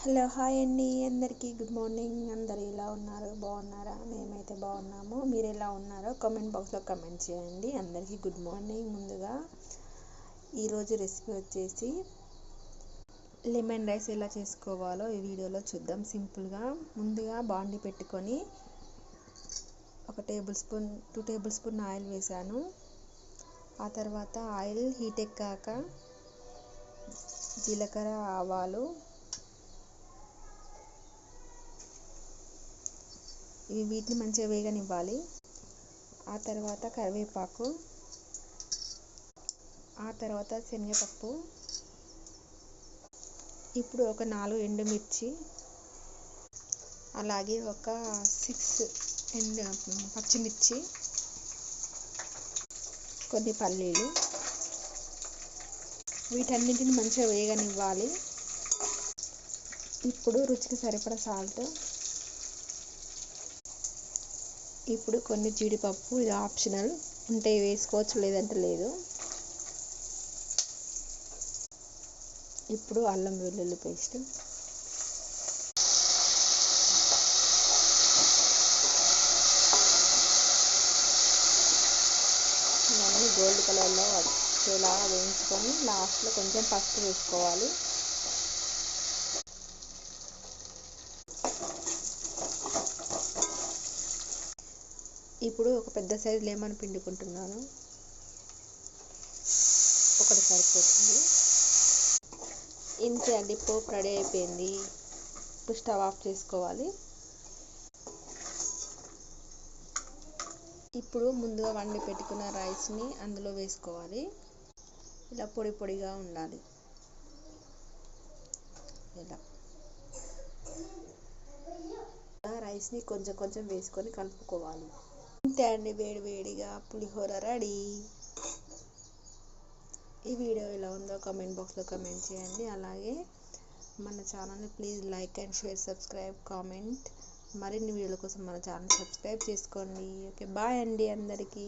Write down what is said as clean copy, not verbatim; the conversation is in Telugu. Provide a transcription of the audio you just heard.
హలో హాయ్ అండి అందరికీ గుడ్ మార్నింగ్. అందరు ఎలా ఉన్నారు? బాగున్నారా? మేమైతే బాగున్నాము. మీరు ఎలా ఉన్నారో కామెంట్ బాక్స్లో కామెంట్ చేయండి. అందరికీ గుడ్ మార్నింగ్. ముందుగా ఈరోజు రెసిపీ వచ్చేసి లెమన్ రైస్ ఎలా చేసుకోవాలో ఈ వీడియోలో చూద్దాం. సింపుల్గా ముందుగా బాండి పెట్టుకొని ఒక 2 టేబుల్ స్పూన్ ఆయిల్ వేసాను. ఆ తర్వాత ఆయిల్ హీట్ ఎక్కాక జీలకర్ర, ఆవాలు వీటిని మంచిగా వేగనివ్వాలి. ఆ తర్వాత కరివేపాకు, ఆ తర్వాత శనగపప్పు, ఇప్పుడు ఒక 4 ఎండుమిర్చి, అలాగే ఒక 6 పచ్చిమిర్చి, కొన్ని పల్లీలు, వీటన్నింటిని మంచిగా వేగనివ్వాలి. ఇప్పుడు రుచికి సరిపడా సాల్ట్, ఇప్పుడు కొన్ని జీడిపప్పు, ఇది ఆప్షనల్, ఉంటే వేసుకోవచ్చు లేదంటే లేదు. ఇప్పుడు అల్లం వెల్లుల్లి పేస్ట్, ఇవన్నీ గోల్డ్ కలర్లో వచ్చేలా వేయించుకొని లాస్ట్లో కొంచెం పసుపు వేసుకోవాలి. ఇప్పుడు ఒక పెద్ద సైజు లెమన్ పిండుకుంటున్నాను, ఒకటి సరిపోతుంది. ఇంతే అండి, పోపు రెడీ అయిపోయింది. ఇప్పుడు స్టవ్ ఆఫ్ చేసుకోవాలి. ఇప్పుడు ముందుగా వండి పెట్టుకున్న రైస్ని అందులో వేసుకోవాలి. ఇలా పొడి పొడిగా ఉండాలి. ఇలా రైస్ని కొంచెం కొంచెం వేసుకొని కలుపుకోవాలి. ఇంతే అండి, వేడి వేడిగా పులిహోర రెడీ. ఈ వీడియో ఎలా ఉందో కామెంట్ బాక్స్లో కామెంట్ చేయండి. అలాగే మన ఛానల్ని please like and share, subscribe, comment. మరిన్ని వీడియోల కోసం మన ఛానల్ సబ్స్క్రైబ్ చేసుకోండి. ఓకే, బాయ్ అండి అందరికీ.